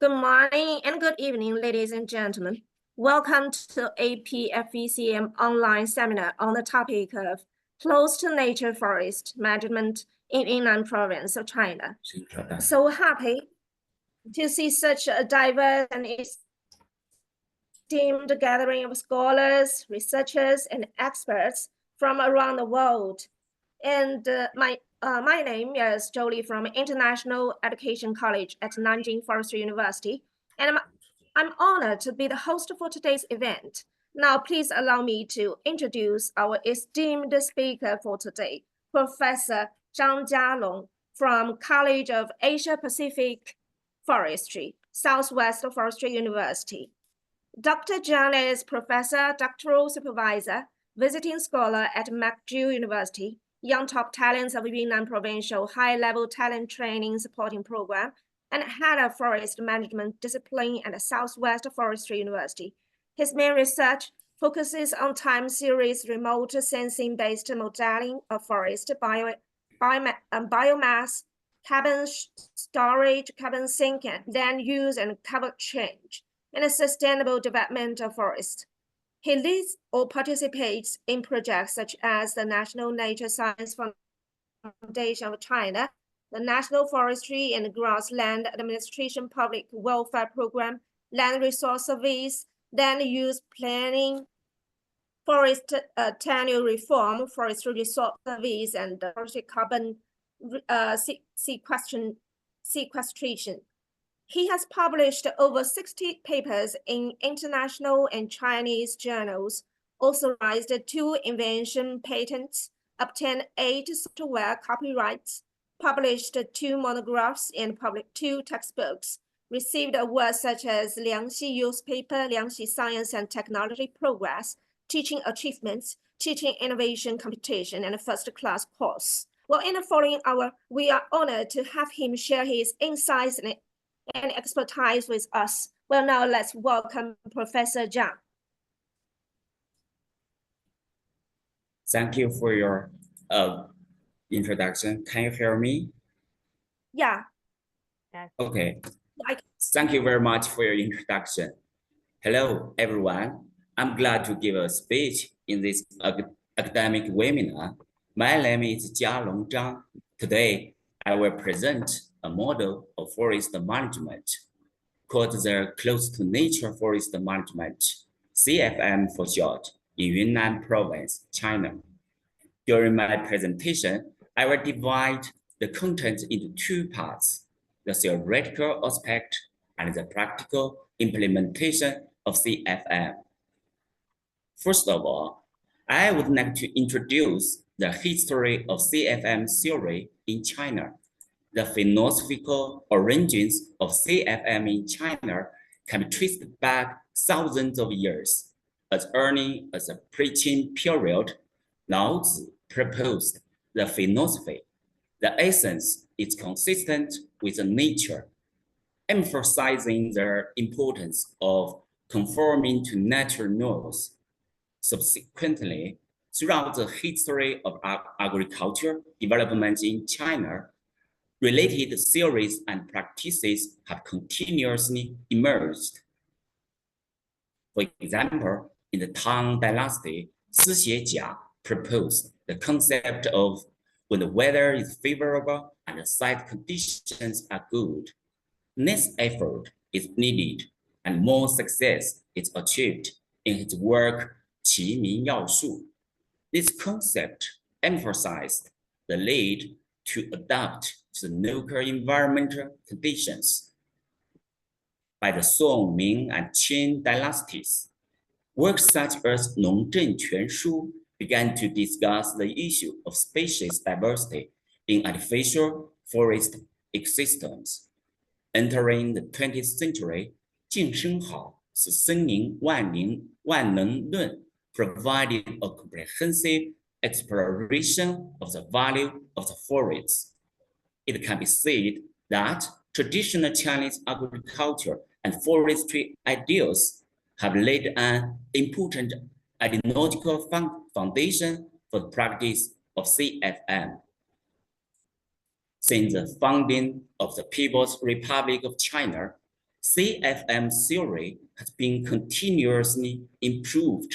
Good morning and good evening, ladies and gentlemen. Welcome to APFECM online seminar on the topic of close to nature forest management in Yunnan Province of China. So happy to see such a diverse and esteemed gathering of scholars, researchers, and experts from around the world. And my name is Jolie from International Education College at Nanjing Forestry University, and I'm honored to be the host for today's event. Now, please allow me to introduce our esteemed speaker for today, Professor Zhang Jialong from College of Asia Pacific Forestry, Southwestern Forestry University. Dr. Zhang is Professor, Doctoral Supervisor, Visiting Scholar at McGill University, Young Top Talents of Yunnan Provincial High-Level Talent Training Supporting Program, and Head of Forest Management Discipline at Southwest Forestry University. His main research focuses on time series remote sensing-based modeling of forest biomass, carbon storage, carbon sink, and land use and cover change, and sustainable development of forests. He leads or participates in projects such as the National Nature Science Foundation of China, the National Forestry and Grassland Administration Public Welfare Program, Land Resource Service, Land Use Planning, Forest Tenure Reform, Forestry Resource Service, and Forestry Carbon Sequestration. He has published over 60 papers in international and Chinese journals, authorized 2 invention patents, obtained 8 software copyrights, published 2 monographs, and published 2 textbooks, received awards such as Liangxi Youth Paper, Liangxi Science and Technology Progress, Teaching Achievements, Teaching Innovation Competition, and First Class Course. Well, in the following hour, we are honored to have him share his insights and expertise with us. Well, now let's welcome Professor Zhang. Thank you for your introduction. Can you hear me? Yeah. Okay. Thank you very much for your introduction. Hello, everyone. I'm glad to give a speech in this academic webinar. My name is Jialong Zhang. Today, I will present a model of forest management called the Close to Nature Forest Management, CFM for short, in Yunnan Province, China. During my presentation, I will divide the content into 2 parts, the theoretical aspect and the practical implementation of CFM. First of all, I would like to introduce the history of CFM theory in China. The philosophical origins of CFM in China can be traced back thousands of years. As early as the pre-Qin period, Laozi proposed the philosophy. The essence is consistent with nature, emphasizing the importance of conforming to natural laws. Subsequently, throughout the history of agriculture development in China, related theories and practices have continuously emerged. For example, in the Tang Dynasty, Shi Jia proposed the concept of when the weather is favorable and the site conditions are good, less effort is needed and more success is achieved in his work Qi Min Yao Shu. This concept emphasized the need to adapt to the local environmental conditions. By the Song, Ming, and Qin dynasties, works such as Nongzhen Quan Shu began to discuss the issue of species diversity in artificial forest ecosystems. Entering the 20th century, Jing Shenghao, Senning Wanneng Lun provided a comprehensive exploration of the value of the forests. It can be said that traditional Chinese agriculture and forestry ideals have laid an important ideological foundation for the practice of CFM. Since the founding of the People's Republic of China, CFM theory has been continuously improved.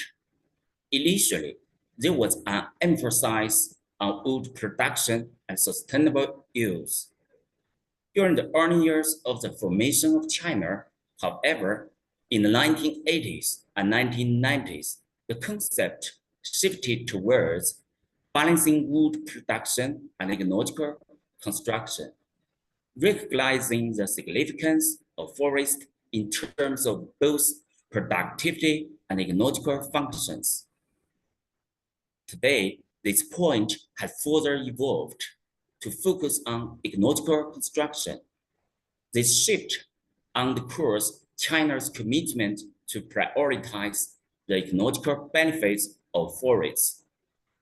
Initially, there was an emphasis on wood production and sustainable use. During the early years of the formation of China, however, in the 1980s and 1990s, the concept shifted towards balancing wood production and ecological construction, recognizing the significance of forest in terms of both productivity and ecological functions. Today, this point has further evolved to focus on ecological construction. This shift underscores China's commitment to prioritize the ecological benefits of forests,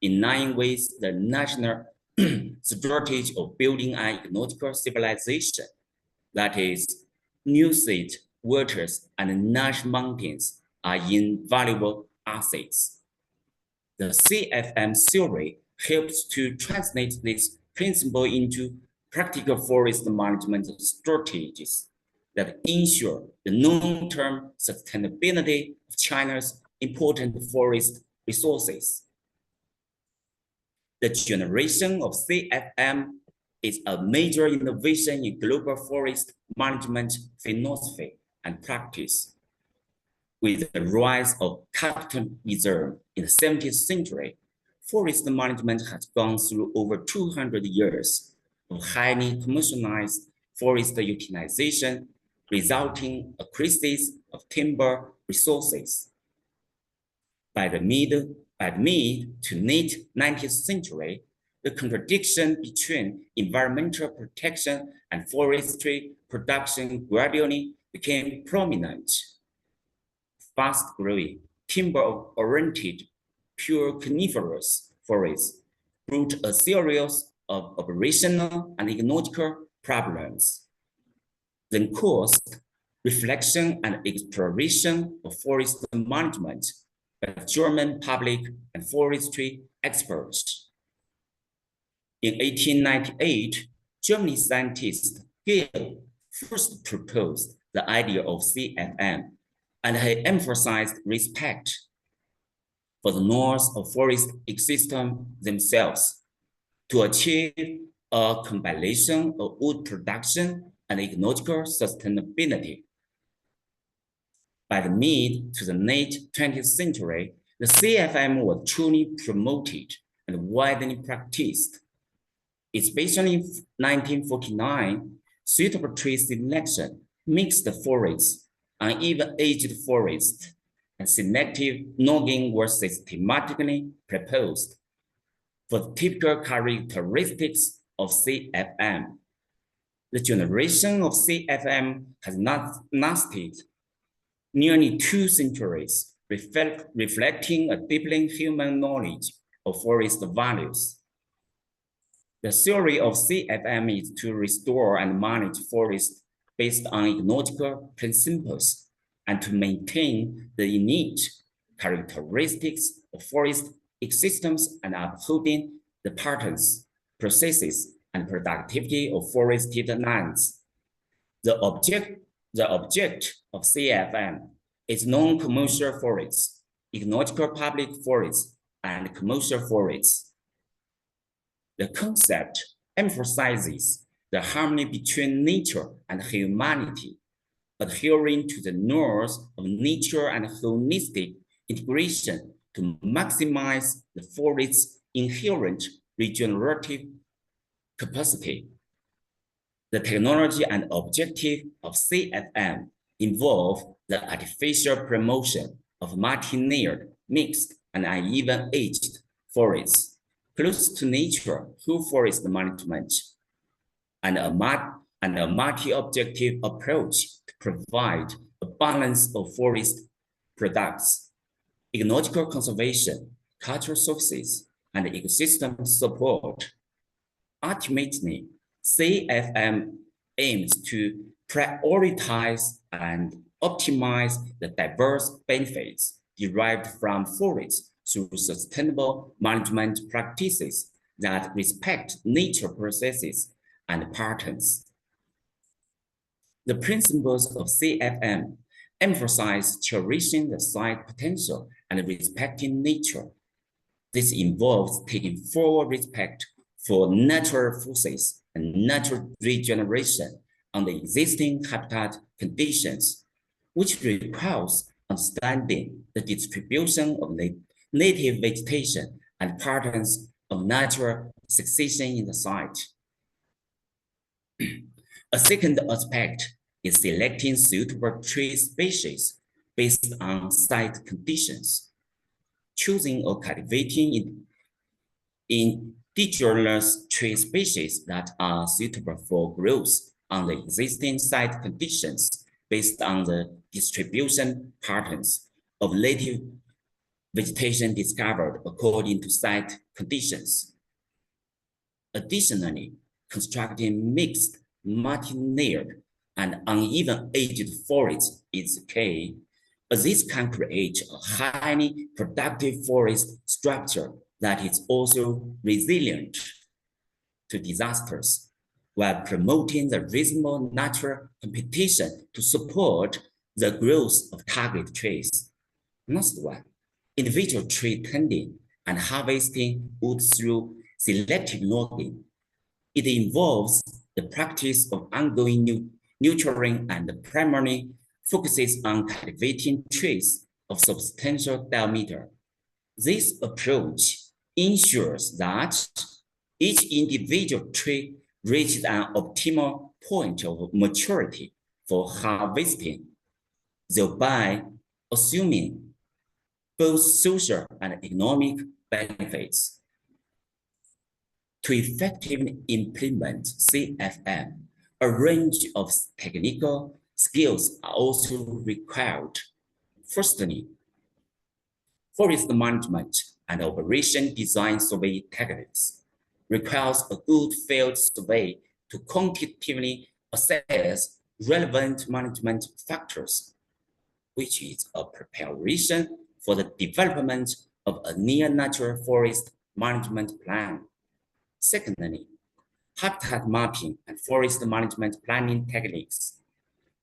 in line with the national strategy of building an ecological civilization. That is, nuisance waters and lush mountains are invaluable assets. The CFM theory helps to translate this principle into practical forest management strategies that ensure the long-term sustainability of China's important forest resources. The generation of CFM is a major innovation in global forest management philosophy and practice. With the rise of capitalism in the 17th century, forest management has gone through over 200 years of highly commercialized forest utilization, resulting in a crisis of timber resources. By the mid to late 19th century, the contradiction between environmental protection and forestry production gradually became prominent. Fast-growing, timber-oriented, pure coniferous forests brought a series of operational and ecological problems. Then caused reflection and exploration of forest management by German public and forestry experts. In 1898, German scientist Gill first proposed the idea of CFM, and he emphasized respect for the laws of forest ecosystem themselves to achieve a combination of wood production and ecological sustainability. By the mid to the late 20th century, the CFM was truly promoted and widely practiced. Especially in 1949, suitable tree selection, mixed forests, uneven aged forests, and selective logging were systematically proposed for the typical characteristics of CFM. The generation of CFM has not lasted nearly 2 centuries, reflecting a deepening human knowledge of forest values. The theory of CFM is to restore and manage forests based on ecological principles and to maintain the innate characteristics of forest ecosystems and upholding the patterns, processes, and productivity of forested lands. The object of CFM is non-commercial forests, ecological public forests, and commercial forests. The concept emphasizes the harmony between nature and humanity, adhering to the laws of nature and holistic integration to maximize the forest's inherent regenerative capacity. The technology and objective of CFM involve the artificial promotion of multi-layered, mixed, and uneven-aged forests, close to nature through forest management, and a multi-objective approach to provide a balance of forest products, ecological conservation, cultural sources, and ecosystem support. Ultimately, CFM aims to prioritize and optimize the diverse benefits derived from forests through sustainable management practices that respect nature processes and patterns. The principles of CFM emphasize cherishing the site potential and respecting nature. This involves taking full respect for natural forces and natural regeneration on the existing habitat conditions, which requires understanding the distribution of native vegetation and patterns of natural succession in the site. A second aspect is selecting suitable tree species based on site conditions. Choosing or cultivating indigenous tree species that are suitable for growth on the existing site conditions based on the distribution patterns of native vegetation discovered according to site conditions. Additionally, constructing mixed, multi-layered, and uneven-edged forests is key, as this can create a highly productive forest structure that is also resilient to disasters, while promoting the reasonable natural competition to support the growth of target trees. Next one, individual tree tending and harvesting wood through selective logging. It involves the practice of ongoing nurturing and primarily focuses on cultivating trees of substantial diameter. This approach ensures that each individual tree reaches an optimal point of maturity for harvesting, thereby assuming both social and economic benefits. To effectively implement CFM, a range of technical skills are also required. Firstly, forest management and operation design survey techniques requires a good field survey to quantitatively assess relevant management factors, which is a preparation for the development of a near-natural forest management plan. Secondly, habitat mapping and forest management planning techniques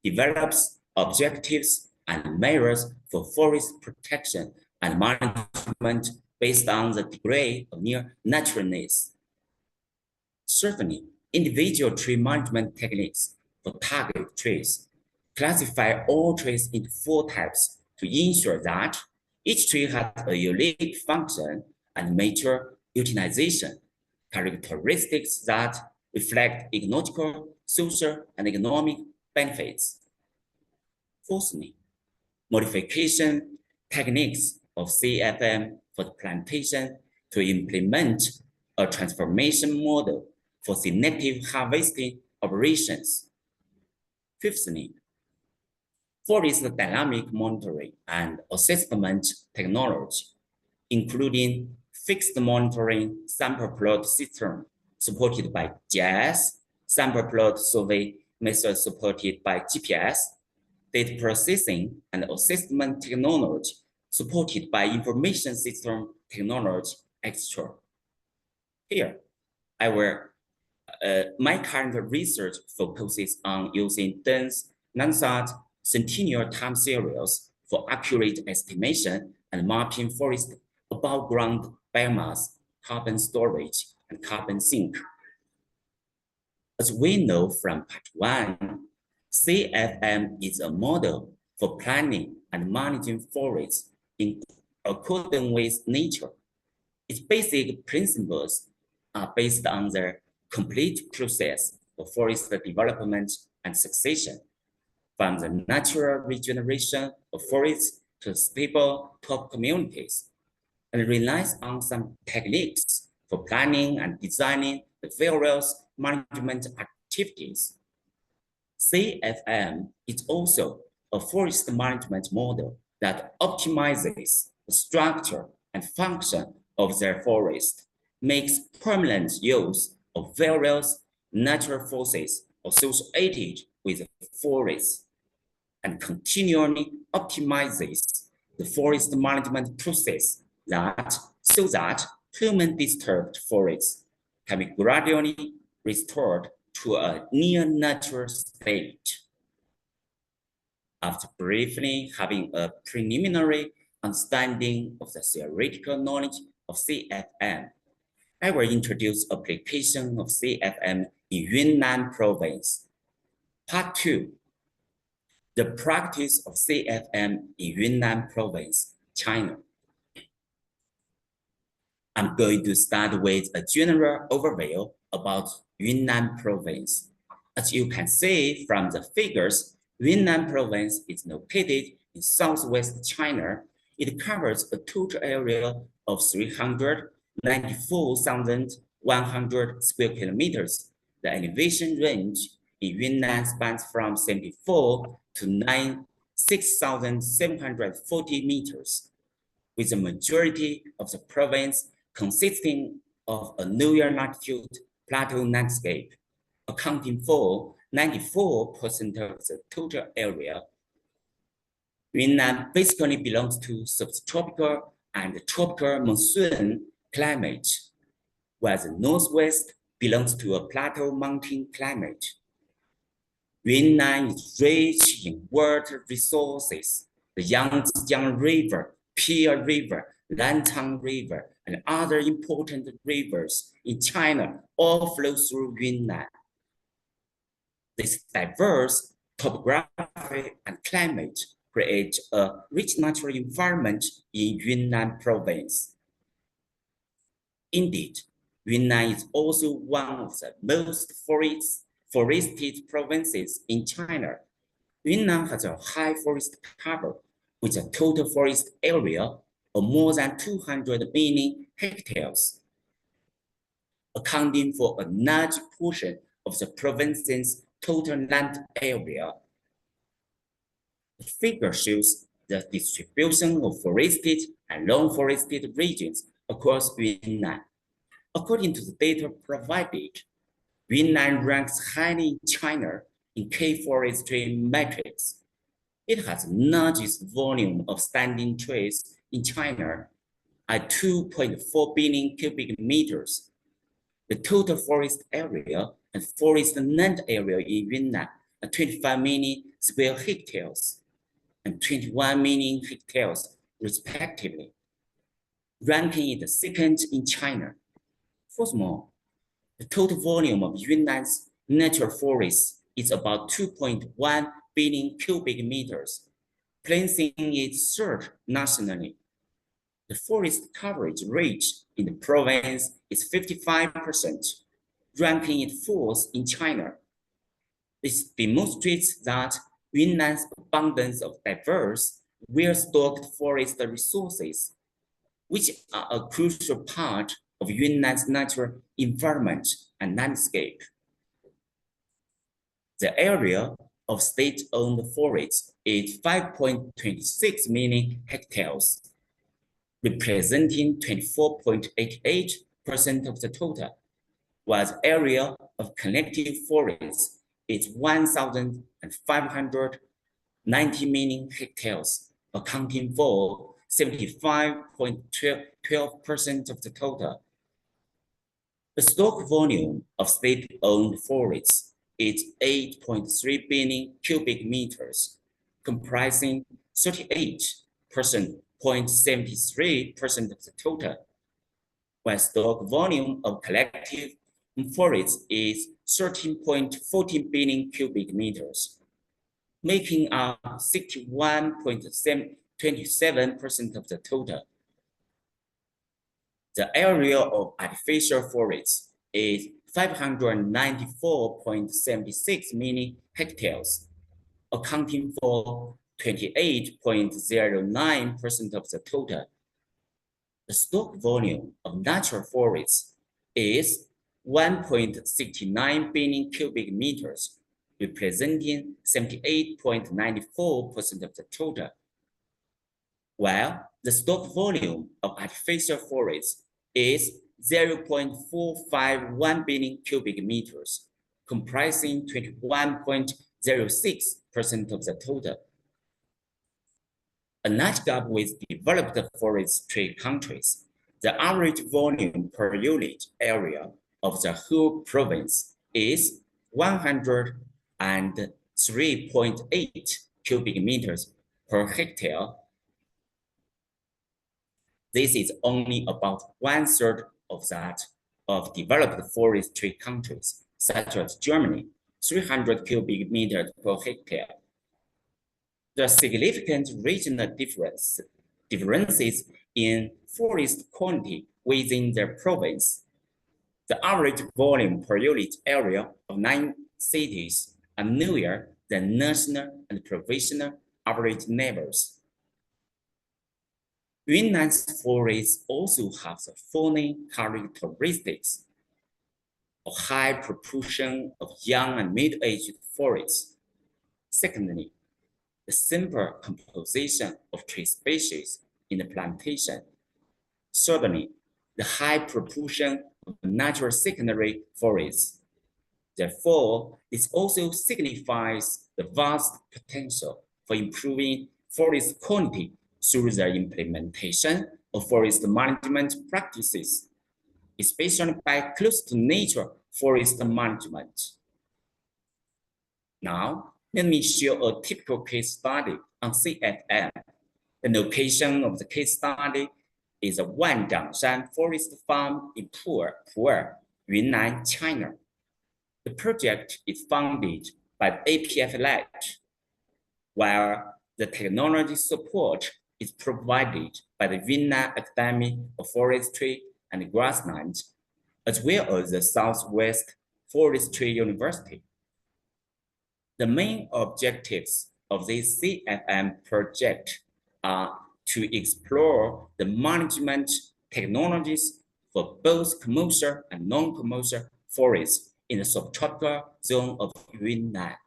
develops objectives and measures for forest protection and management based on the degree of near naturalness. Thirdly, individual tree management techniques for target trees classify all trees into 4 types to ensure that each tree has a unique function and mature utilization, characteristics that reflect ecological, social, and economic benefits. Fourthly, modification techniques of CFM for the plantation to implement a transformation model for selective harvesting operations. Fifthly, forest dynamic monitoring and assessment technology, including fixed monitoring sample plot system supported by GIS, sample plot survey method supported by GPS, data processing and assessment technology supported by information system technology, etc. Here, my current research focuses on using dense Landsat centennial time series for accurate estimation and mapping forest above ground biomass, carbon storage, and carbon sink. As we know from part 1, CFM is a model for planning and managing forests in accordance with nature. Its basic principles are based on the complete process of forest development and succession, from the natural regeneration of forests to stable top communities, and relies on some techniques for planning and designing the various management activities. CFM is also a forest management model that optimizes the structure and function of their forest, makes permanent use of various natural forces associated with the forest, and continually optimizes the forest management process so that human disturbed forests can be gradually restored to a near natural state. After briefly having a preliminary understanding of the theoretical knowledge of CFM, I will introduce application of CFM in Yunnan Province. Part 2, the practice of CFM in Yunnan Province, China. I'm going to start with a general overview about Yunnan Province. As you can see from the figures, Yunnan Province is located in southwest China. It covers a total area of 394,100 square kilometers. The elevation range in Yunnan spans from 74 to 6,740 meters, with the majority of the province consisting of a lower latitude plateau landscape, accounting for 94% of the total area. Yunnan basically belongs to subtropical and tropical monsoon climate, while the northwest belongs to a plateau mountain climate. Yunnan is rich in water resources. The Yangtze River, Pu'er River, Lancang River, and other important rivers in China all flow through Yunnan. This diverse topography and climate create a rich natural environment in Yunnan Province. Indeed, Yunnan is also one of the most forested provinces in China. Yunnan has a high forest cover with a total forest area of more than 200 million hectares, accounting for a large portion of the province's total land area. The figure shows the distribution of forested and non-forested regions across Yunnan. According to the data provided, Yunnan ranks highly in China in key forestry metrics. It has the largest volume of standing trees in China at 2.4 billion cubic meters. The total forest area and forest land area in Yunnan are 25 million square hectares and 21 million hectares, respectively, ranking it second in China. Furthermore, the total volume of Yunnan's natural forests is about 2.1 billion cubic meters, placing it third nationally. The forest coverage rate in the province is 55%, ranking it fourth in China. This demonstrates that Yunnan's abundance of diverse, well-stocked forest resources, which are a crucial part of Yunnan's natural environment and landscape. The area of state-owned forests is 5.26 million hectares, representing 24.88% of the total, while the area of collective forests is 1,590 million hectares, accounting for 75.12% of the total. The stock volume of state-owned forests is 8.3 billion cubic meters, comprising 38.73% of the total, while stock volume of collective forests is 13.14 billion cubic meters, making up 61.27% of the total. The area of artificial forests is 594.76 million hectares, accounting for 28.09% of the total. The stock volume of natural forests is 1.69 billion cubic meters, representing 78.94% of the total, while the stock volume of artificial forests is 0.451 billion cubic meters, comprising 21.06% of the total. A large gap with developed forestry countries, the average volume per unit area of the whole province is 103.8 cubic meters per hectare. This is only about 1/3 of that of developed forestry countries, such as Germany, 300 cubic meters per hectare. The significant regional differences in forest quantity within the province. The average volume per unit area of 9 cities are lower than national and provincial average levels. Yunnan's forests also have the following characteristics: a high proportion of young and middle-aged forests. Secondly, the simple composition of tree species in the plantation. Thirdly, the high proportion of natural secondary forests. Therefore, this also signifies the vast potential for improving forest quality through the implementation of forest management practices, especially by close to nature forest management. Now, let me show a typical case study on CFM. The location of the case study is a Wanzhangshan Forest Farm in Pu'er, Yunnan, China. The project is funded by APFNet, while the technology support is provided by the Yunnan Academy of Forestry and Grassland, as well as the Southwestern Forestry University. The main objectives of this CFM project are to explore the management technologies for both commercial and non-commercial forests in the subtropical zone of Yunnan.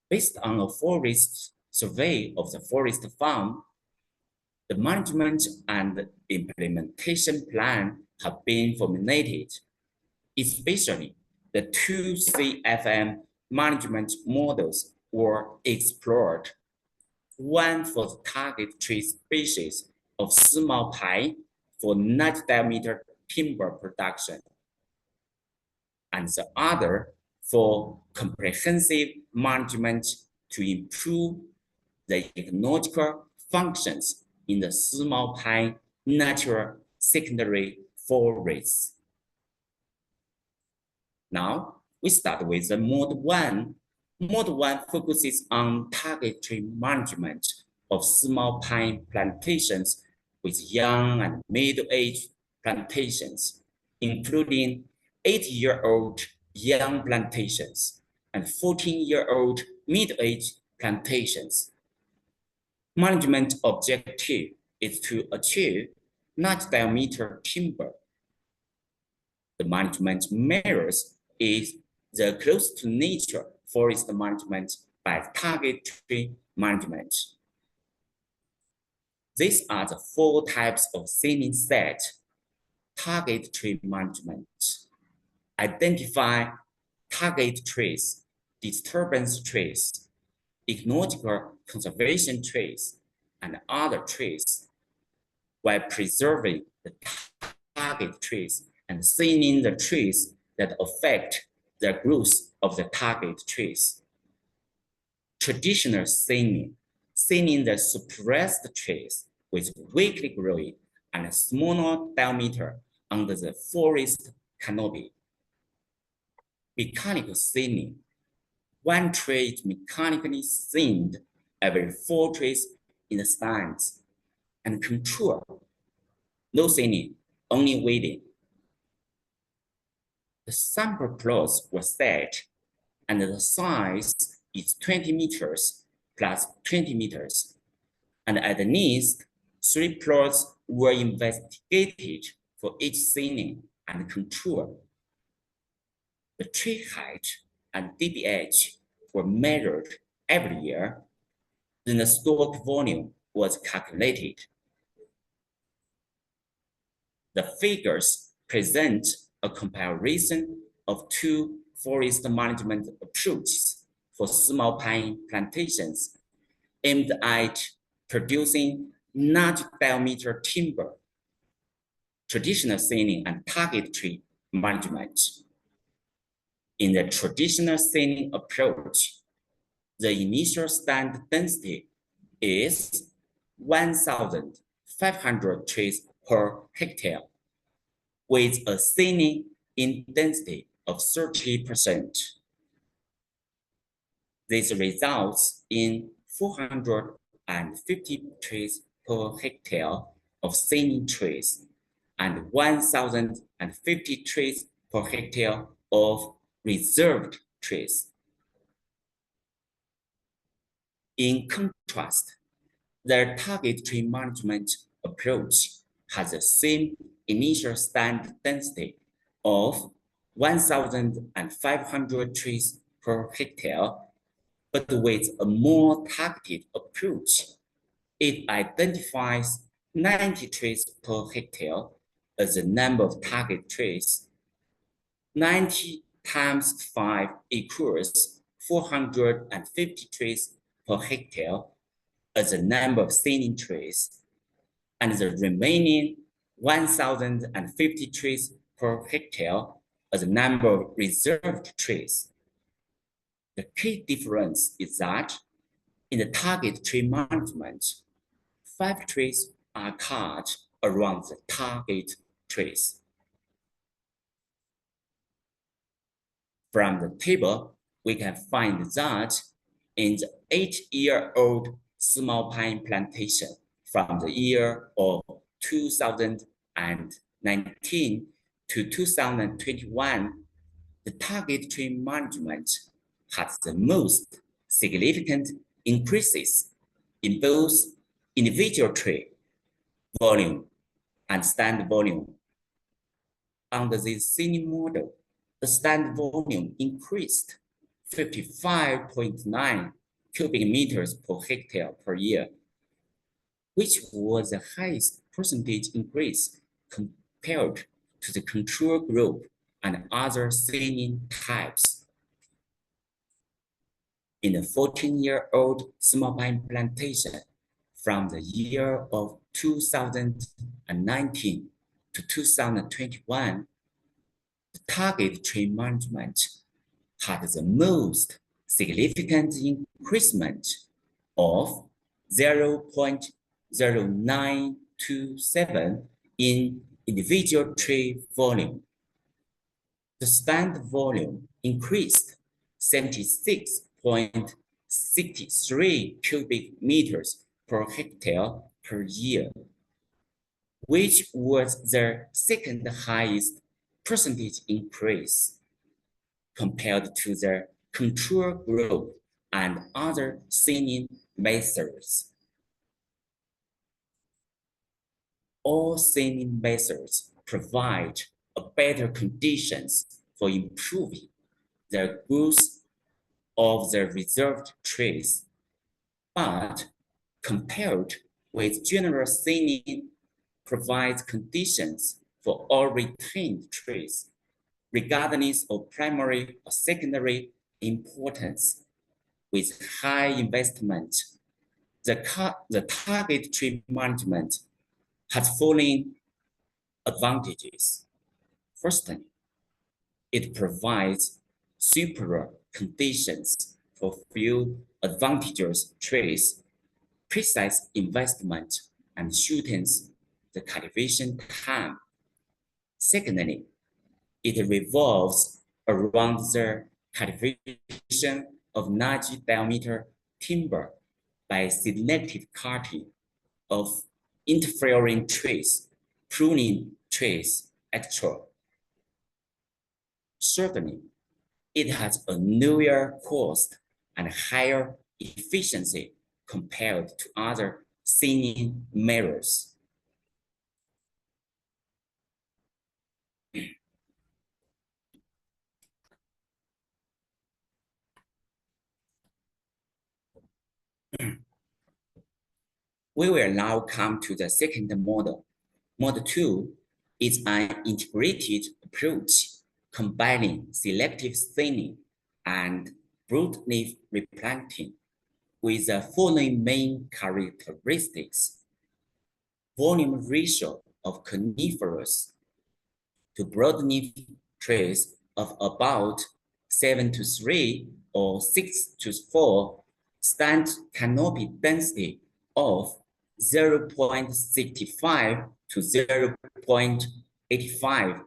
Based on a forest survey of the forest farm, the management and implementation plan have been formulated, especially the 2 CFM management models were explored. One for the target tree species of Simao pine for large diameter timber production, and the other for comprehensive management to improve the ecological functions in the Simao pine natural secondary forests. Now, we start with the Mode 1. Mode 1 focuses on target tree management of Simao pine plantations with young and middle-aged plantations, including 8-year-old young plantations and 14-year-old middle-aged plantations. Management objective is to achieve large diameter timber. The management measures is the close to nature forest management by target tree management. These are the 4 types of thinning set. Target tree management. Identify target trees, disturbance trees, ecological conservation trees, and other trees, while preserving the target trees and thinning the trees that affect the growth of the target trees. Traditional thinning, thinning the suppressed trees with weakly growing and smaller diameter under the forest canopy. Mechanical thinning, 1 tree is mechanically thinned every 4 trees in the stands. And control, no thinning, only weeding. The sample plots were set, and the size is 20 meters plus 20 meters. And at least 3 plots were investigated for each thinning and control. The tree height and dBH were measured every year. Then the stock volume was calculated. The figures present a comparison of 2 forest management approaches for Simao pine plantations aimed at producing large diameter timber, traditional thinning and target tree management. In the traditional thinning approach, The initial stand density is 1,500 trees per hectare, with a thinning in density of 30%. This results in 450 trees per hectare of thinning trees and 1,050 trees per hectare of reserved trees. In contrast, their target tree management approach has the same initial stand density of 1,500 trees per hectare, but with a more targeted approach. It identifies 90 trees per hectare as the number of target trees. 90 times 5 equals 450 trees per hectare as the number of thinning trees, and the remaining 1,050 trees per hectare as the number of reserved trees. The key difference is that in the target tree management, 5 trees are cut around the target trees. From the table, we can find that in the 8-year-old small pine plantation from the year of 2019 to 2021, the target tree management has the most significant increases in both individual tree volume and stand volume. Under this thinning model, the stand volume increased 55.9 cubic meters per hectare per year, which was the highest percentage increase compared to the control group and other thinning types. In the 14-year-old small pine plantation, from the year of 2019 to 2021, the target tree management had the most significant increasement of 0.0927 in individual tree volume. The stand volume increased 76.63 cubic meters per hectare per year, which was the second highest percentage increase compared to the control group and other thinning methods. All thinning methods provide better conditions for improving the growth of the reserved trees, but compared with general thinning, provides conditions for all retained trees, regardless of primary or secondary importance. With high investment, the target tree management has following advantages. Firstly, it provides superior conditions for few advantageous trees, precise investment, and shortens the cultivation time. Secondly, it revolves around the cultivation of large diameter timber by selective cutting of interfering trees, pruning trees, etc. Certainly, it has a lower cost and higher efficiency compared to other thinning methods. We will now come to the second model. Model 2 is an integrated approach combining selective thinning and broadleaf replanting with the following main characteristics. Volume ratio of coniferous to broadleaf trees of about 7:3 or 6:4 stand canopy density of 0.65 to 0.85,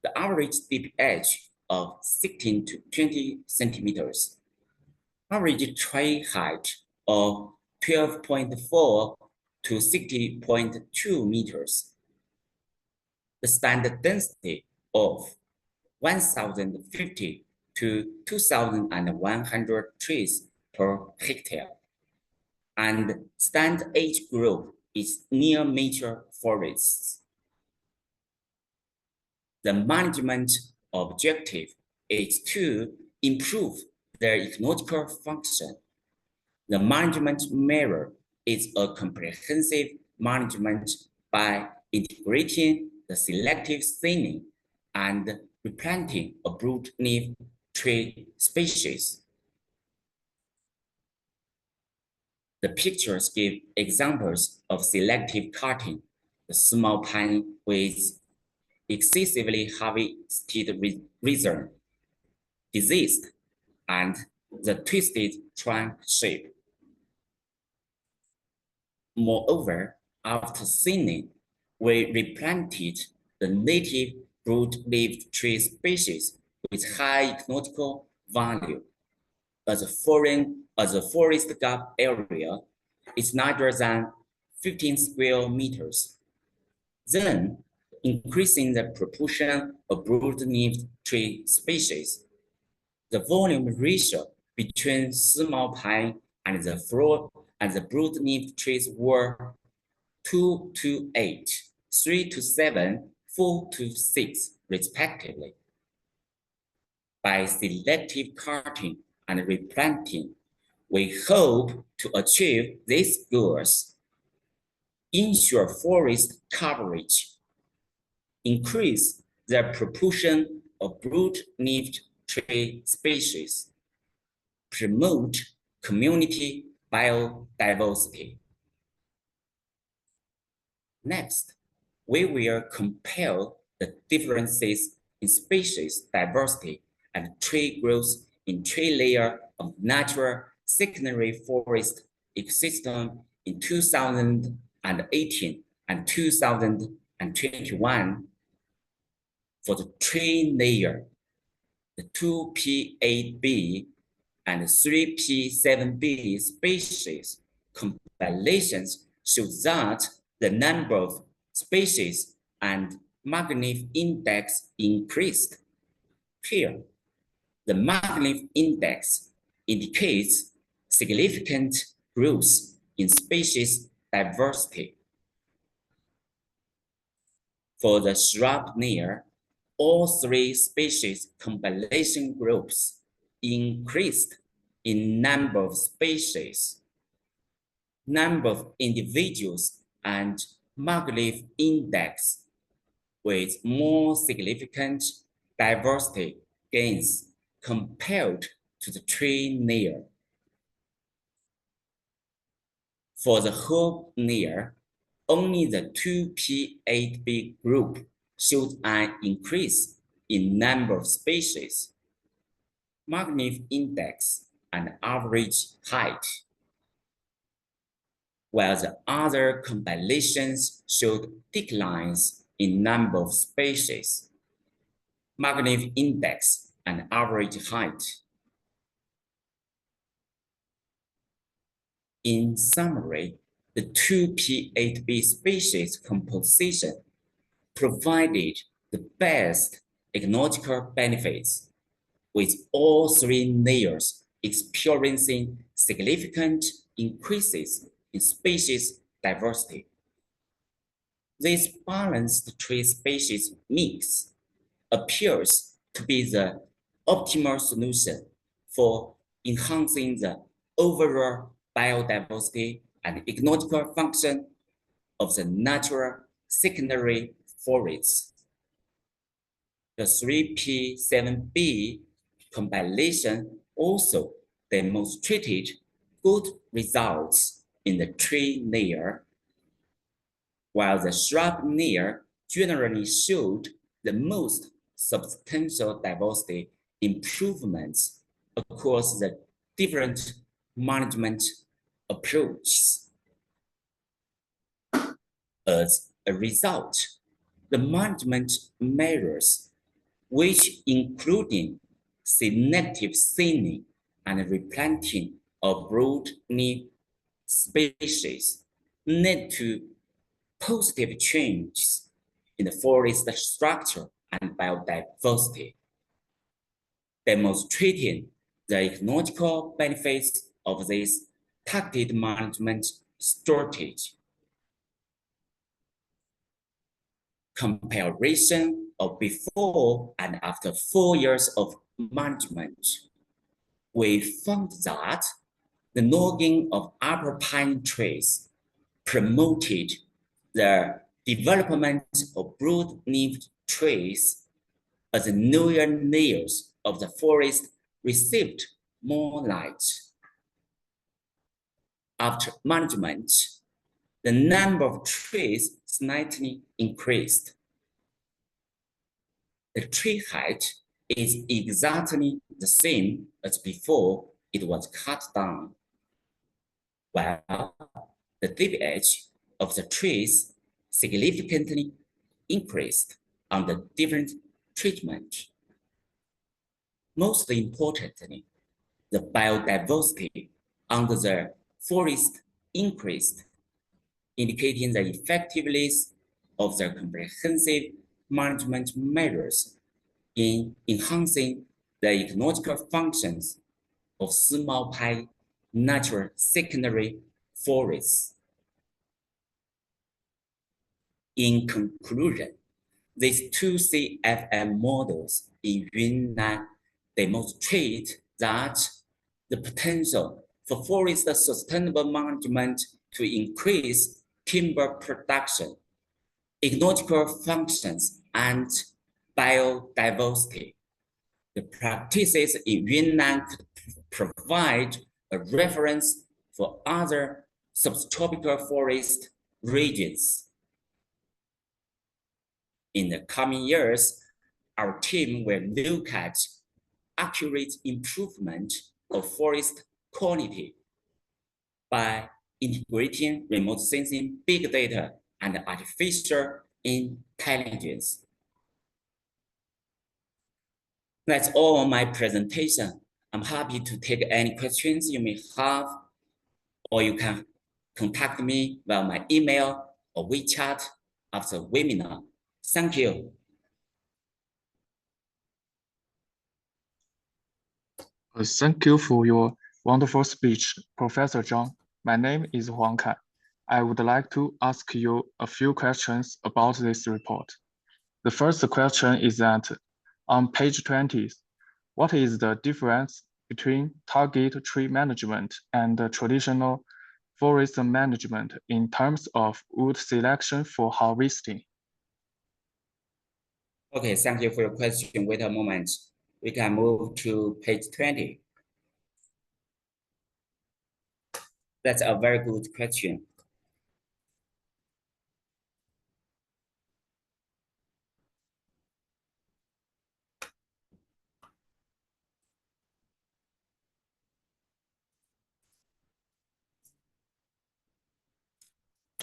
the average deep edge of 16 to 20 centimeters, average tree height of 12.4 to 60.2 meters, the standard density of 1,050 to 2,100 trees per hectare, and stand age group is near mature forests. The management objective is to improve their ecological function. The management measure is a comprehensive management by integrating the selective thinning and replanting of broadleaf tree species. The pictures give examples of selective cutting, the small pine with excessively harvested resin, diseased, and the twisted trunk shape. Moreover, after thinning, we replanted the native broadleaf tree species with high ecological value. As a forest gap area is larger than 15 square meters. Then, increasing the proportion of broadleaf tree species, the volume ratio between small pine and the broadleaf trees were 2 to 8, 3 to 7, 4 to 6, respectively. By selective cutting and replanting, we hope to achieve these goals: ensure forest coverage, increase the proportion of broadleaf tree species, promote community biodiversity. Next, we will compare the differences in species diversity and tree growth in tree layer of natural secondary forest ecosystem in 2018 and 2021. For the tree layer, the 2P8B and 3P7B species compilations show that the number of species and manganese index increased. Here, the manganese index indicates significant growth in species diversity. For the shrub layer, all three species compilation groups increased in number of species, number of individuals, and manganese index, with more significant diversity gains compared to the tree layer. For the whole layer, only the 2P8B group showed an increase in number of species, manganese index, and average height, while the other compilations showed declines in number of species, manganese index, and average height. In summary, the 2P8B species composition provided the best ecological benefits, with all three layers experiencing significant increases in species diversity. This balanced tree species mix appears to be the optimal solution for enhancing the overall biodiversity and ecological function of the natural secondary forests. The 3P7B compilation also demonstrated good results in the tree layer, while the shrub layer generally showed the most substantial diversity improvements across the different management approaches. As a result, the management measures, which including selective thinning and replanting of broad-leaf species, led to positive changes in the forest structure and biodiversity, demonstrating the ecological benefits of this targeted management strategy. Comparison of before and after 4 years of management, we found that the logging of upper pine trees promoted the development of broad-leaved trees as the lower layers of the forest received more light. After management, the number of trees slightly increased. The tree height is exactly the same as before it was cut down, while the deep edge of the trees significantly increased under different treatment. Most importantly, the biodiversity under the forest increased, indicating the effectiveness of the comprehensive management measures in enhancing the ecological functions of small pine natural secondary forests. In conclusion, these two CFM models in Yunnan demonstrate that the potential for forest sustainable management to increase timber production, ecological functions, and biodiversity. The practices in Yunnan could provide a reference for other subtropical forest regions. In the coming years, our team will look at accurate improvement of forest quality by integrating remote sensing, big data, and artificial intelligence. That's all on my presentation. I'm happy to take any questions you may have, or you can contact me via my email or WeChat after the webinar. Thank you. Thank you for your wonderful speech, Professor Zhang. My name is Huang Kai. I would like to ask you a few questions about this report. The first question is that on page 20, what is the difference between target tree management and traditional forest management in terms of wood selection for harvesting? Okay, thank you for your question. Wait a moment. We can move to page 20. That's a very good question.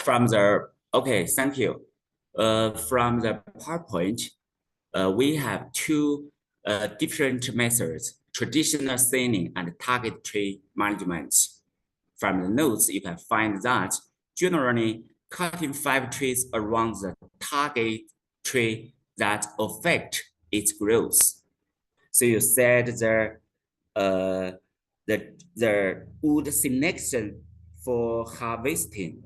Thank you. From the PowerPoint, we have two different methods, traditional thinning and target tree management. From the notes, you can find that generally cutting 5 trees around the target tree that affect its growth. So you said the wood selection for harvesting.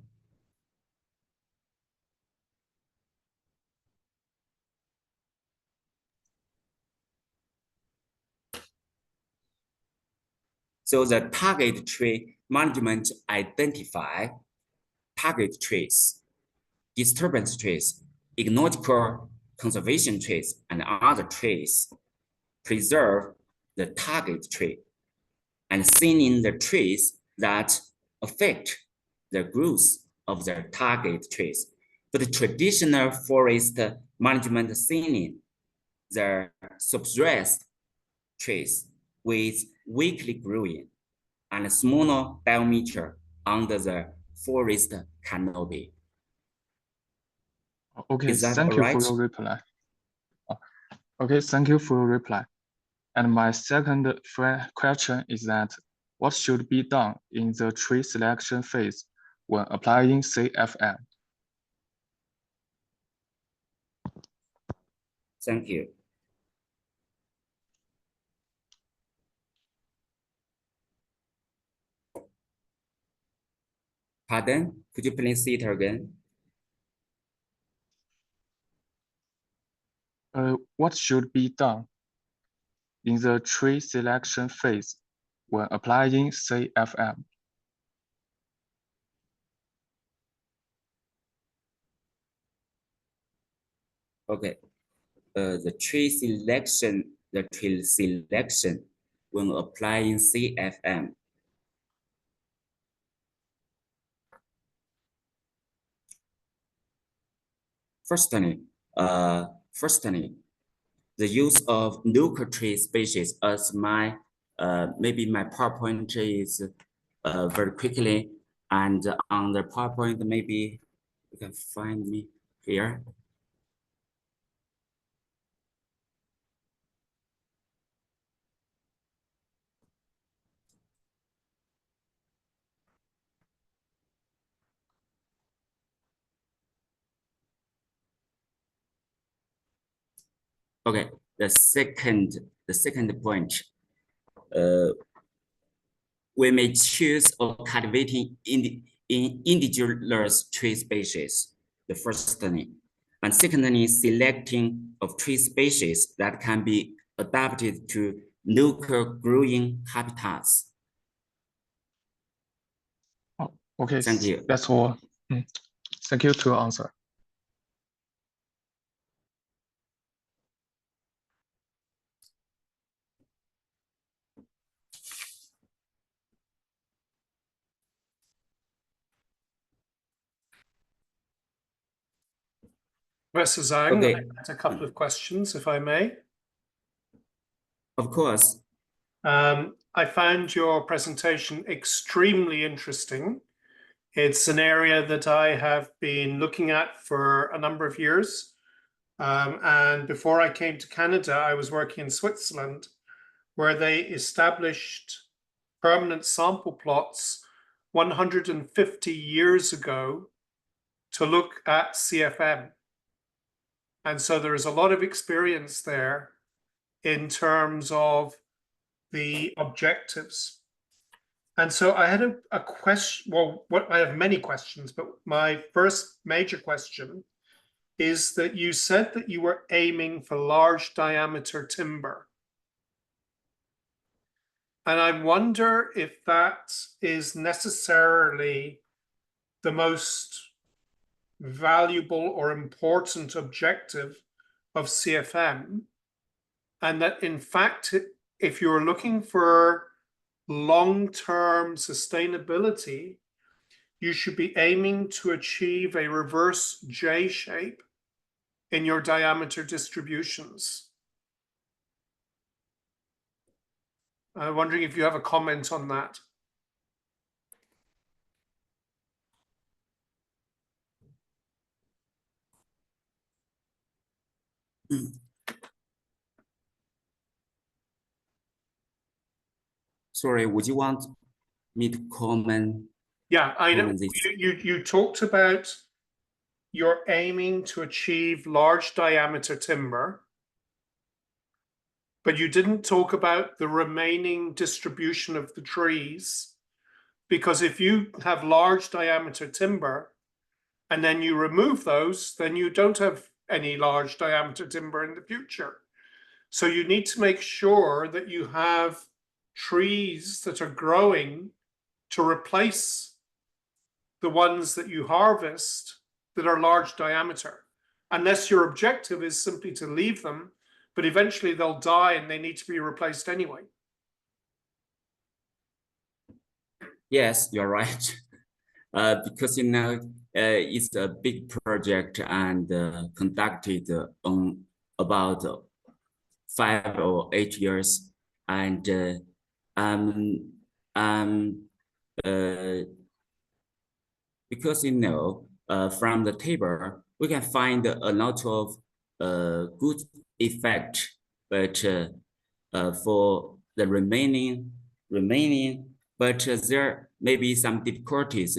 So the target tree management identify target trees, disturbance trees, ecological conservation trees, and other trees, preserve the target tree, and thinning the trees that affect the growth of the target trees. But the traditional forest management thinning the substrate trees with weakly growing and smaller diameter under the forest canopy. Okay, Is that thank all you right? for your reply. Okay, thank you for your reply. And my second question is that what should be done in the tree selection phase when applying CFM? Thank you. Pardon? Could you please say it again? What should be done in the tree selection phase when applying CFM? Okay. The tree selection when applying CFM. Firstly, the use of local tree species as maybe my PowerPoint is very quickly, and on the PowerPoint maybe you can find me here. Okay, the second point, we may choose or cultivating indigenous tree species, the first thing. And secondly, selecting of tree species that can be adapted to local growing habitats. Oh, okay, Thank you. that's all. Thank you to your answer. Professor Zhang, Okay. I have a couple of questions, if I may. Of course. I found your presentation extremely interesting. It's an area that I have been looking at for a number of years. And before I came to Canada, I was working in Switzerland, where they established permanent sample plots 150 years ago to look at CFM. And so there is a lot of experience there in terms of the objectives. And so I had a question, well, I have many questions, but my first major question is that you said that you were aiming for large diameter timber. And I wonder if that is necessarily the most valuable or important objective of CFM, and that in fact, if you're looking for long-term sustainability, you should be aiming to achieve a reverse J shape in your diameter distributions. I'm wondering if you have a comment on that. Sorry, would you want me to comment? Yeah, I know comment this? you talked about you're aiming to achieve large diameter timber, but you didn't talk about the remaining distribution of the trees, because if you have large diameter timber and then you remove those, then you don't have any large diameter timber in the future. So you need to make sure that you have trees that are growing to replace the ones that you harvest that are large diameter, unless your objective is simply to leave them, but eventually they'll die and they need to be replaced anyway. Yes, you're right. Because it's a big project and conducted on about 5 or 8 years, and because from the table we can find a lot of good effect, but for the remaining, but there may be some difficulties.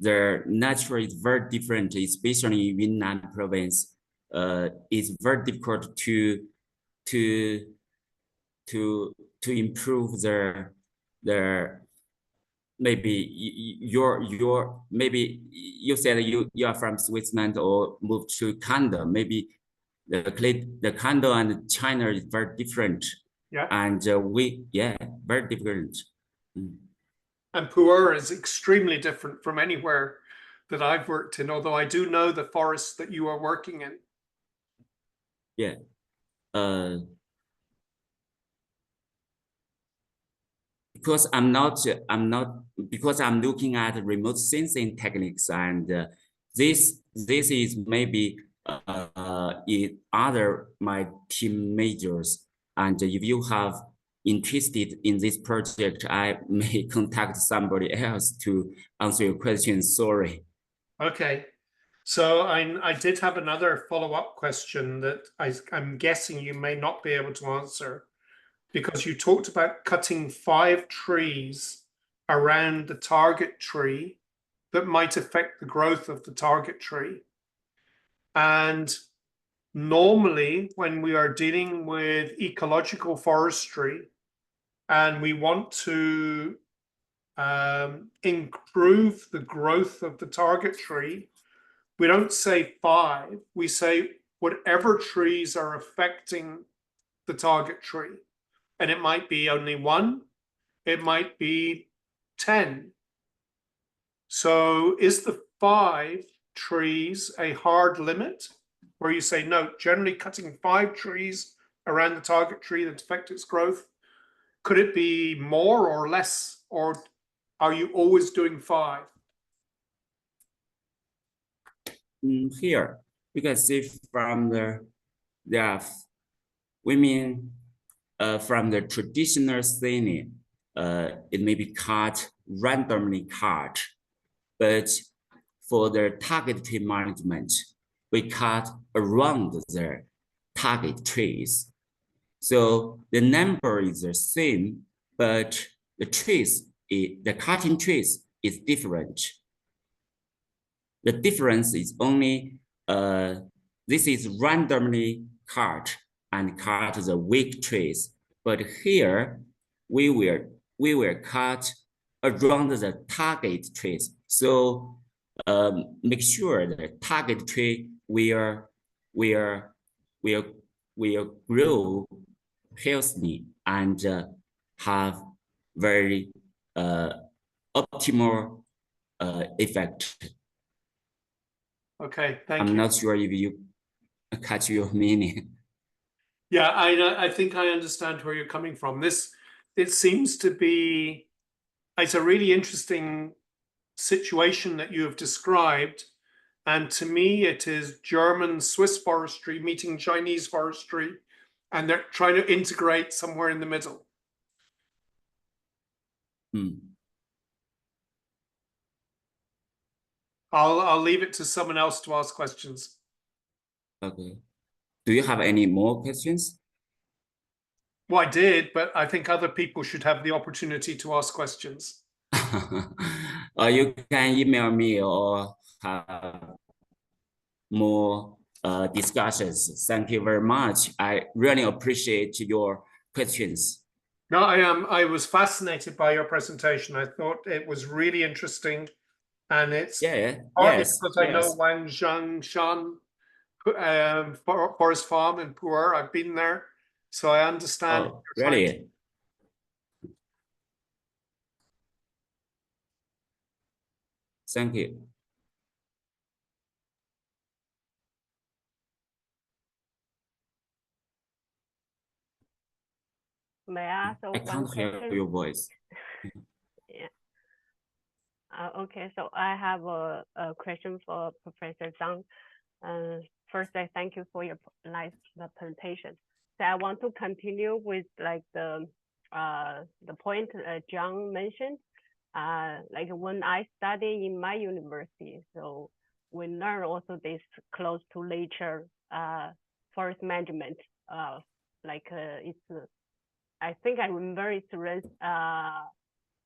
The nature is very different, especially in Yunnan Province. It's very difficult to improve their maybe maybe you said you are from Switzerland or moved to Canada. Maybe the Canada and China is very different. Yeah. And very different. And Pu'er is extremely different from anywhere that I've worked in, although I do know the forests that you are working in. Yeah. Because I'm looking at remote sensing techniques, and this is maybe in other my team majors. And if you have interested in this project, I may contact somebody else to answer your question. Sorry. Okay. So I did have another follow-up question that I'm guessing you may not be able to answer, because you talked about cutting 5 trees around the target tree that might affect the growth of the target tree. And normally when we are dealing with ecological forestry and we want to improve the growth of the target tree, we don't say 5, we say whatever trees are affecting the target tree. And it might be only 1, it might be 10. So is the 5 trees a hard limit, where you say, no, generally cutting 5 trees around the target tree that affect its growth? Could it be more or less, or are you always doing 5? Here, you can see from we mean from the traditional thinning, it may be randomly cut, but for the target tree management, we cut around the target trees. So the number is the same, but the cutting trees is different. The difference is only this is randomly cut and cut the weak trees, but here we will cut around the target trees. So make sure the target tree will grow healthily and have very optimal effect. Okay, thank you. I'm not sure if you catch your meaning. Yeah, I think I understand where you're coming from. It seems to be, it's a really interesting situation that you have described. And to me, it is German-Swiss forestry meeting Chinese forestry, and they're trying to integrate somewhere in the middle. I'll leave it to someone else to ask questions. Okay. Do you have any more questions? Well, I did, but I think other people should have the opportunity to ask questions. You can email me or have more discussions. Thank you very much. I really appreciate your questions. No, I was fascinated by your presentation. I thought it was really interesting, and it's partly because I know Wanzhangshan Forest Farm in Pu'er. I've been there, so I understand. Oh, really? Thank you. May I ask I can't hear your voice. Yeah. Okay, so I have a question for Professor Zhang. First, I thank you for your nice presentation. So I want to continue with like the the point John mentioned. Like when I study in my university, so we learn also this close to nature forest management. I think I remember it's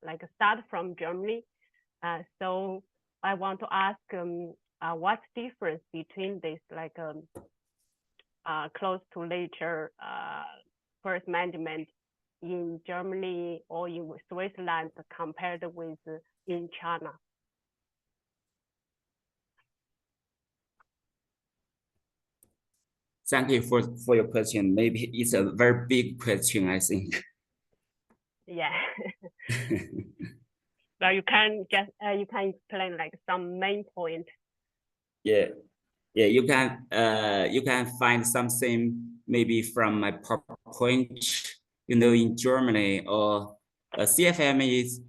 like start from Germany. So I want to ask what's difference between this like close to nature forest management in Germany or in Switzerland compared with in China? Thank you for your question. Maybe it's a very big question, I think. Yeah. Well, you can explain like some main point. Yeah, you can find something maybe from my PowerPoint, in Germany, or CFM is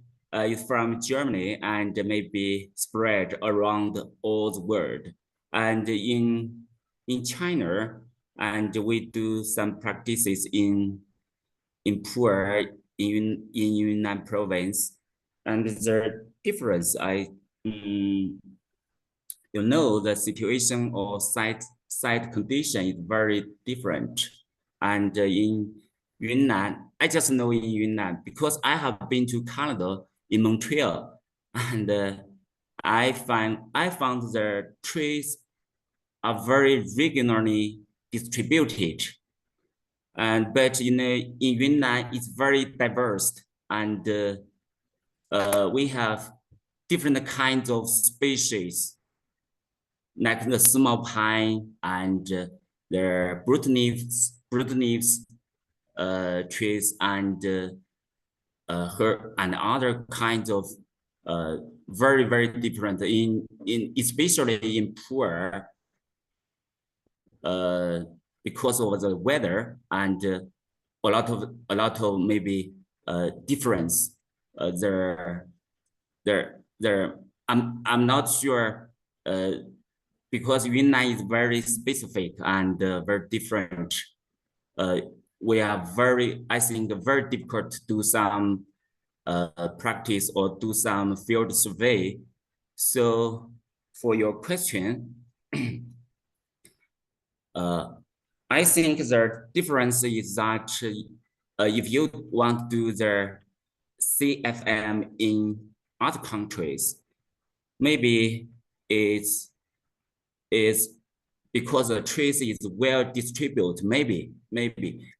from Germany and maybe spread around all the world. And in China, and we do some practices in Pu'er in Yunnan Province, and the difference the situation or site condition is very different. And in Yunnan, I just know in Yunnan because I have been to Canada in Montreal, and I found the trees are very regionally distributed. But in Yunnan, it's very diverse, and we have different kinds of species, like the small pine and the broadleaf trees and and other kinds of very different especially in Pu'er, because of the weather and a lot of maybe difference. I'm not sure because Yunnan is very specific and very different. We are I think very difficult to do some practice or do some field survey. So for your question, I think the difference is that if you want to do the CFM in other countries, maybe it's because the trees is well distributed, maybe.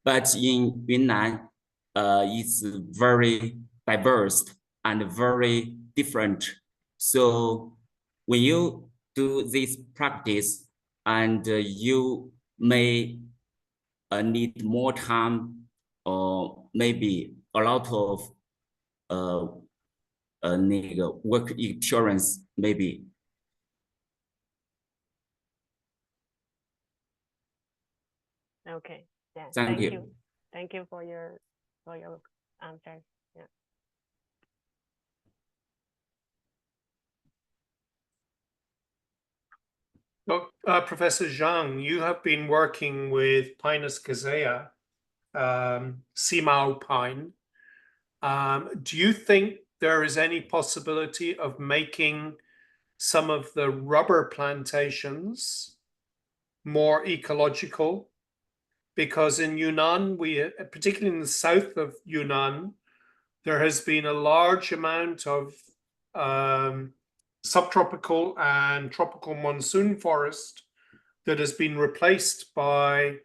But in Yunnan, it's very diverse and very different. So when you do this practice, and you may need more time or maybe a lot of work experience, maybe. Okay. Yeah. Thank you. Thank you for your answer. Yeah. Well, Professor Zhang, you have been working with Pinus casea, Simao pine. Do you think there is any possibility of making some of the rubber plantations more ecological? Because in Yunnan, particularly in the south of Yunnan, there has been a large amount of subtropical and tropical monsoon forest that has been replaced by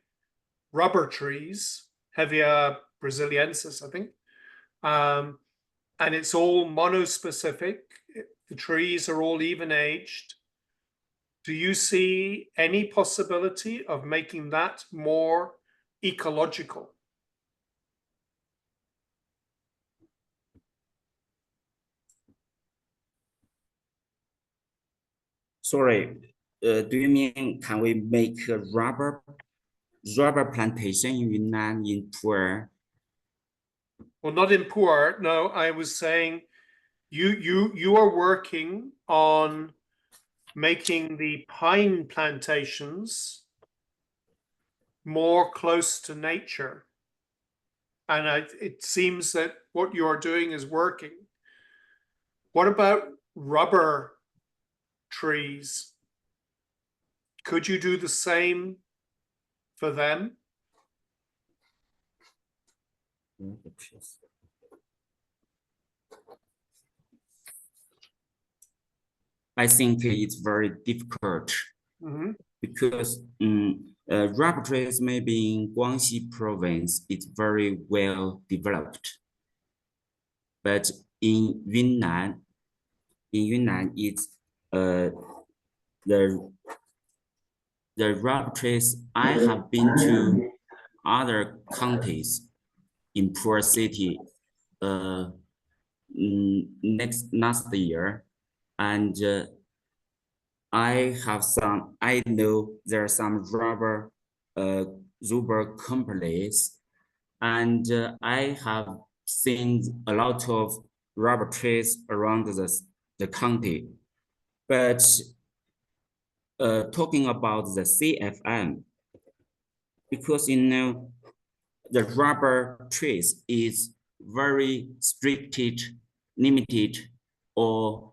rubber trees, Hevea brasiliensis, I think. And it's all monospecific. The trees are all even aged. Do you see any possibility of making that more ecological? Sorry, do you mean can we make a rubber plantation in Yunnan, in Pu'er? Well, not in Pu'er. No, I was saying you are working on making the pine plantations more close to nature. and it seems that what you're doing is working. What about rubber trees? Could you do the same for them? I think it's very difficult because rubber trees maybe in Guangxi province, it's very well developed. But in Yunnan, it's the rubber trees. I have been to other counties in Pu'er city last year, and I know there are some rubber companies, and I have seen a lot of rubber trees around the county. But talking about the CFM, because the rubber trees is very restricted, limited, or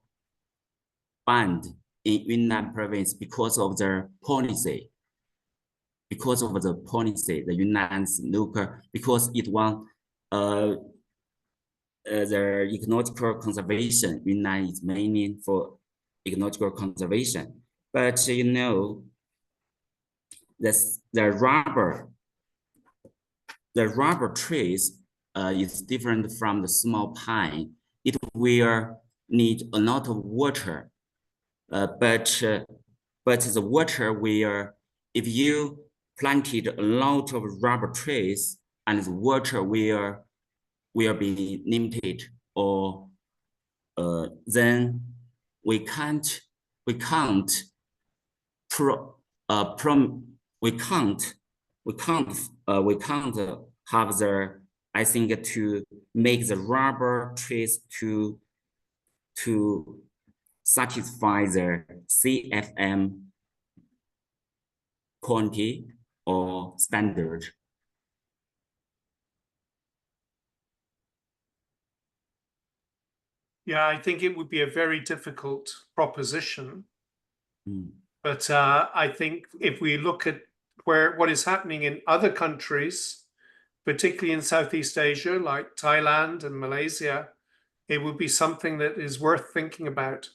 banned in Yunnan Province because of the policy. Because of the policy, the Yunnan's local, because it wants the ecological conservation. Yunnan is mainly for ecological conservation. But the rubber trees is different from the small pine. It will need a lot of water, but the water will, if you planted a lot of rubber trees, and the water will be limited, or then we can't have the, I think, to make the rubber trees to satisfy the CFM quantity or standard. Yeah, I think it would be a very difficult proposition. But I think if we look at what is happening in other countries, particularly in Southeast Asia, like Thailand and Malaysia, it would be something that is worth thinking about.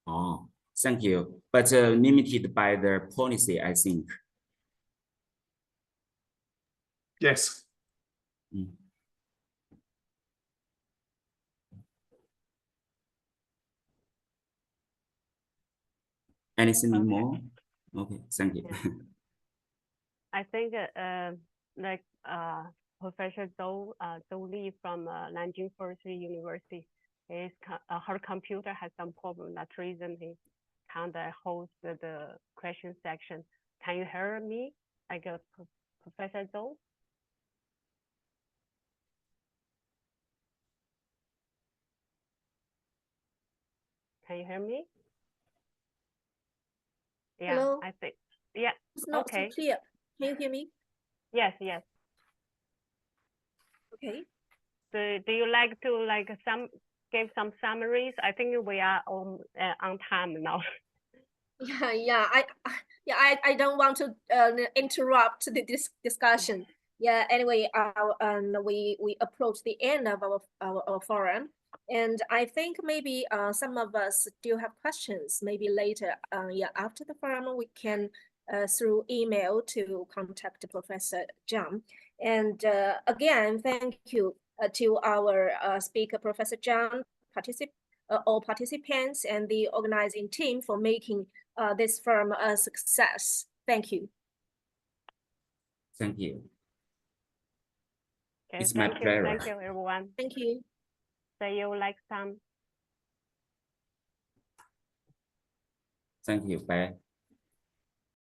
Oh, thank you. But limited by the policy, I think. Yes. Anything more? Okay, thank you. Yeah. I think like Professor Zhou Li from Nanjing Forestry University, her computer has some problem. That's the reason he can't host the question section. Can you hear me? I got Professor Zhou. Can you hear me? Yeah, Hello? I think. Yeah. It's not so clear. Can you hear me? Yes, yes. Okay. So do you like to give some summaries? I think we are on time now. I don't want to interrupt the discussion. Yeah, anyway, we approach the end of our forum, and I think maybe some of us still have questions. Maybe later, after the forum, we can through email to contact Professor Zhang. And again, thank you to our speaker, Professor Zhang, all participants, and the organizing team for making this forum a success. Thank you. Thank you. Okay, it's my pleasure. Thank you, everyone. Thank you. See you next time. Thank you. Bye.